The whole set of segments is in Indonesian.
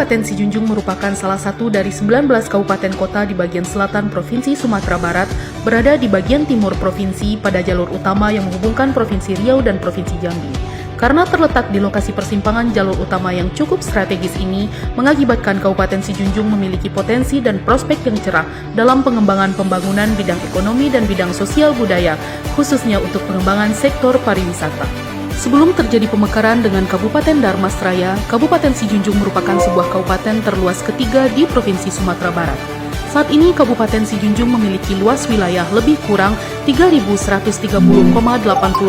Kabupaten Sijunjung merupakan salah satu dari 19 kabupaten kota di bagian selatan Provinsi Sumatera Barat, berada di bagian timur provinsi pada jalur utama yang menghubungkan Provinsi Riau dan Provinsi Jambi. Karena terletak di lokasi persimpangan jalur utama yang cukup strategis ini, mengakibatkan Kabupaten Sijunjung memiliki potensi dan prospek yang cerah dalam pengembangan pembangunan bidang ekonomi dan bidang sosial budaya, khususnya untuk pengembangan sektor pariwisata. Sebelum terjadi pemekaran dengan Kabupaten Darmasraya, Kabupaten Sijunjung merupakan sebuah kabupaten terluas ketiga di Provinsi Sumatera Barat. Saat ini Kabupaten Sijunjung memiliki luas wilayah lebih kurang 3.130,80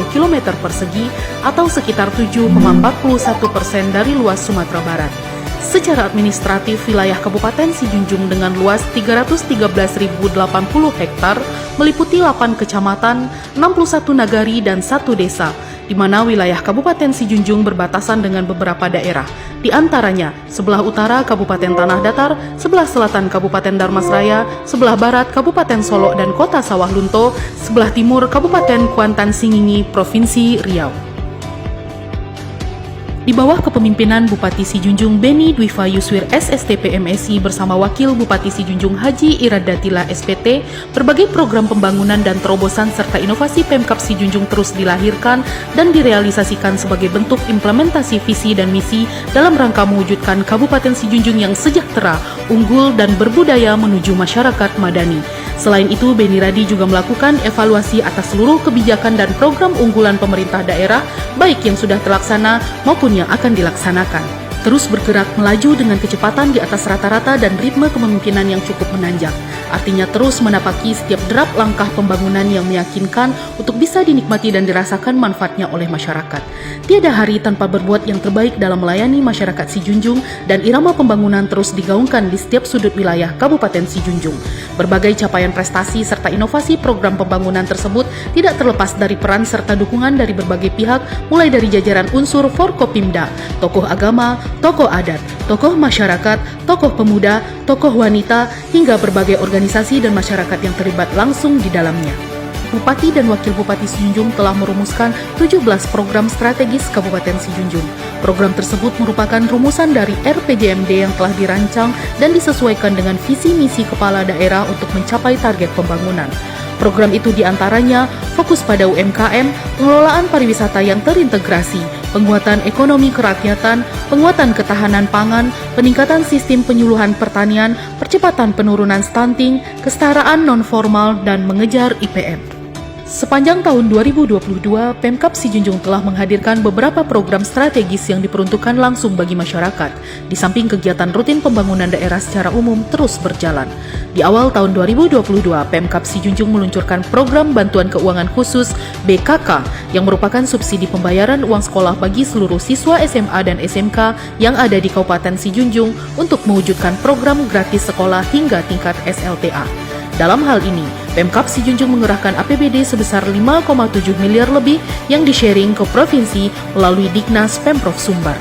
km persegi atau sekitar 7,41% dari luas Sumatera Barat. Secara administratif, wilayah Kabupaten Sijunjung dengan luas 313.080 hektar meliputi 8 kecamatan, 61 nagari, dan 1 desa, di mana wilayah Kabupaten Sijunjung berbatasan dengan beberapa daerah, di antaranya sebelah utara Kabupaten Tanah Datar, sebelah selatan Kabupaten Darmasraya, sebelah barat Kabupaten Solok dan Kota Sawah Lunto, sebelah timur Kabupaten Kuantan Singingi, Provinsi Riau. Di bawah kepemimpinan Bupati Sijunjung Beni Dwifa Yuswir SSTP MSI bersama Wakil Bupati Sijunjung Haji Iradatila SPT, berbagai program pembangunan dan terobosan serta inovasi Pemkab Sijunjung terus dilahirkan dan direalisasikan sebagai bentuk implementasi visi dan misi dalam rangka mewujudkan Kabupaten Sijunjung yang sejahtera, unggul, dan berbudaya menuju masyarakat madani. Selain itu, Beni Radi juga melakukan evaluasi atas seluruh kebijakan dan program unggulan pemerintah daerah, baik yang sudah terlaksana maupun yang akan dilaksanakan. Terus bergerak melaju dengan kecepatan di atas rata-rata dan ritme kepemimpinan yang cukup menanjak. Artinya terus menapaki setiap derap langkah pembangunan yang meyakinkan untuk bisa dinikmati dan dirasakan manfaatnya oleh masyarakat. Tiada hari tanpa berbuat yang terbaik dalam melayani masyarakat Sijunjung, dan irama pembangunan terus digaungkan di setiap sudut wilayah Kabupaten Sijunjung. Berbagai capaian prestasi serta inovasi program pembangunan tersebut tidak terlepas dari peran serta dukungan dari berbagai pihak, mulai dari jajaran unsur Forkopimda, tokoh agama, tokoh adat, tokoh masyarakat, tokoh pemuda, tokoh wanita, hingga berbagai organisasi dan masyarakat yang terlibat langsung di dalamnya. Bupati dan Wakil Bupati Sijunjung telah merumuskan 17 program strategis Kabupaten Sijunjung. Program tersebut merupakan rumusan dari RPJMD yang telah dirancang dan disesuaikan dengan visi misi kepala daerah untuk mencapai target pembangunan. Program itu diantaranya fokus pada UMKM, pengelolaan pariwisata yang terintegrasi, penguatan ekonomi kerakyatan, penguatan ketahanan pangan, peningkatan sistem penyuluhan pertanian, percepatan penurunan stunting, kesetaraan non-formal, dan mengejar IPM. Sepanjang tahun 2022, Pemkab Sijunjung telah menghadirkan beberapa program strategis yang diperuntukkan langsung bagi masyarakat, di samping kegiatan rutin pembangunan daerah secara umum terus berjalan. Di awal tahun 2022, Pemkab Sijunjung meluncurkan program bantuan keuangan khusus BKK yang merupakan subsidi pembayaran uang sekolah bagi seluruh siswa SMA dan SMK yang ada di Kabupaten Sijunjung untuk mewujudkan program gratis sekolah hingga tingkat SLTA. Dalam hal ini, Pemkab Sijunjung mengerahkan APBD sebesar 5,7 miliar lebih yang di-sharing ke provinsi melalui Diknas Pemprov Sumbar.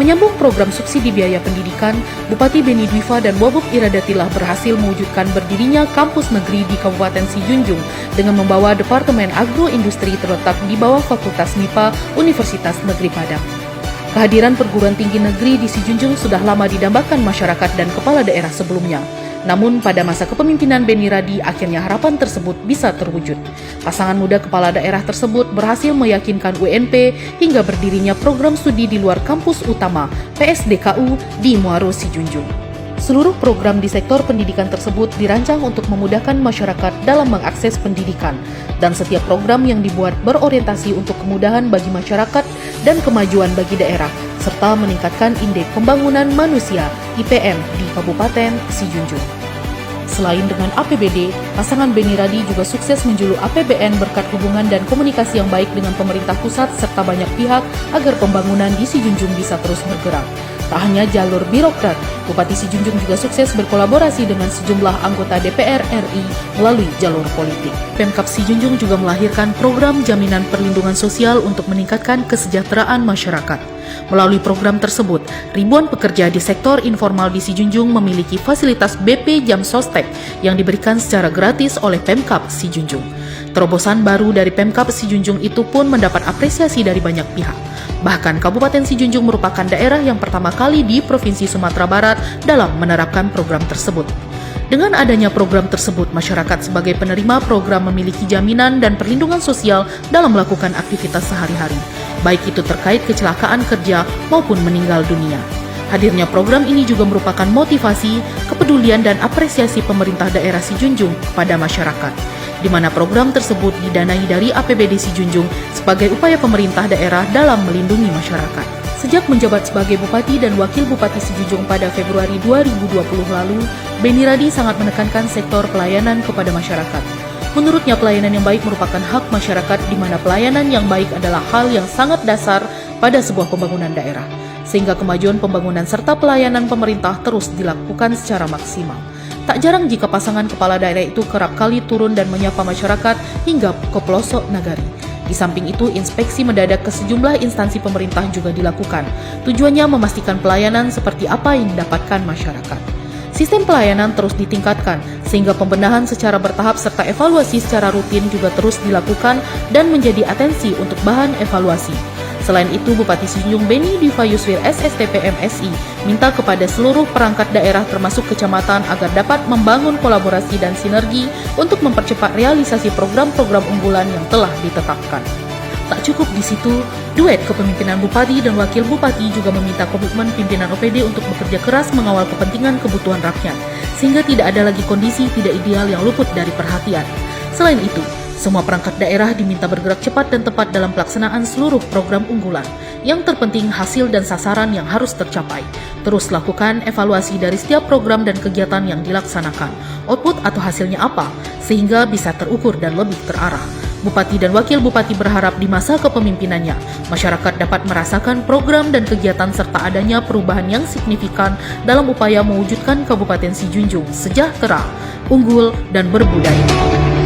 Menyambung program subsidi biaya pendidikan, Bupati Beni Dwifa dan Wabub Iradatila berhasil mewujudkan berdirinya kampus negeri di Kabupaten Sijunjung dengan membawa Departemen Agroindustri terletak di bawah Fakultas MIPA Universitas Negeri Padang. Kehadiran perguruan tinggi negeri di Sijunjung sudah lama didambakan masyarakat dan kepala daerah sebelumnya. Namun pada masa kepemimpinan Beni Radi, akhirnya harapan tersebut bisa terwujud. Pasangan muda kepala daerah tersebut berhasil meyakinkan UNP hingga berdirinya program studi di luar kampus utama PSDKU di Muaro Sijunjung. Seluruh program di sektor pendidikan tersebut dirancang untuk memudahkan masyarakat dalam mengakses pendidikan, dan setiap program yang dibuat berorientasi untuk kemudahan bagi masyarakat dan kemajuan bagi daerah, serta meningkatkan indeks pembangunan manusia IPM di Kabupaten Sijunjung. Selain dengan APBD, pasangan Beni Radi juga sukses menjuluk APBN berkat hubungan dan komunikasi yang baik dengan pemerintah pusat serta banyak pihak agar pembangunan di Sijunjung bisa terus bergerak. Tak hanya jalur birokrat, Bupati Sijunjung juga sukses berkolaborasi dengan sejumlah anggota DPR RI melalui jalur politik. Pemkab Sijunjung juga melahirkan program jaminan perlindungan sosial untuk meningkatkan kesejahteraan masyarakat. Melalui program tersebut, ribuan pekerja di sektor informal di Sijunjung memiliki fasilitas BP Jam Sostek yang diberikan secara gratis oleh Pemkab Sijunjung. Terobosan baru dari Pemkab Sijunjung itu pun mendapat apresiasi dari banyak pihak. Bahkan Kabupaten Sijunjung merupakan daerah yang pertama kali di Provinsi Sumatera Barat dalam menerapkan program tersebut. Dengan adanya program tersebut, masyarakat sebagai penerima program memiliki jaminan dan perlindungan sosial dalam melakukan aktivitas sehari-hari, baik itu terkait kecelakaan kerja maupun meninggal dunia. Hadirnya program ini juga merupakan motivasi, kepedulian dan apresiasi pemerintah daerah Sijunjung kepada masyarakat, di mana program tersebut didanai dari APBD Sijunjung sebagai upaya pemerintah daerah dalam melindungi masyarakat. Sejak menjabat sebagai Bupati dan Wakil Bupati Sijunjung pada Februari 2020 lalu, Beni Radi sangat menekankan sektor pelayanan kepada masyarakat. Menurutnya, pelayanan yang baik merupakan hak masyarakat, di mana pelayanan yang baik adalah hal yang sangat dasar pada sebuah pembangunan daerah, sehingga kemajuan pembangunan serta pelayanan pemerintah terus dilakukan secara maksimal. Tak jarang jika pasangan kepala daerah itu kerap kali turun dan menyapa masyarakat hingga ke pelosok nagari. Di samping itu, inspeksi mendadak ke sejumlah instansi pemerintah juga dilakukan. Tujuannya memastikan pelayanan seperti apa yang didapatkan masyarakat. Sistem pelayanan terus ditingkatkan, sehingga pembenahan secara bertahap serta evaluasi secara rutin juga terus dilakukan dan menjadi atensi untuk bahan evaluasi. Selain itu, Bupati Sijunjung Beni Dwi Yuswir SSTP MSI minta kepada seluruh perangkat daerah termasuk kecamatan agar dapat membangun kolaborasi dan sinergi untuk mempercepat realisasi program-program unggulan yang telah ditetapkan. Tak cukup di situ, duet kepemimpinan Bupati dan Wakil Bupati juga meminta komitmen pimpinan OPD untuk bekerja keras mengawal kepentingan kebutuhan rakyat, sehingga tidak ada lagi kondisi tidak ideal yang luput dari perhatian. Selain itu, semua perangkat daerah diminta bergerak cepat dan tepat dalam pelaksanaan seluruh program unggulan. Yang terpenting, hasil dan sasaran yang harus tercapai. Terus lakukan evaluasi dari setiap program dan kegiatan yang dilaksanakan. Output atau hasilnya apa, sehingga bisa terukur dan lebih terarah. Bupati dan Wakil Bupati berharap di masa kepemimpinannya, masyarakat dapat merasakan program dan kegiatan serta adanya perubahan yang signifikan dalam upaya mewujudkan Kabupaten Sijunjung sejahtera, unggul, dan berbudaya.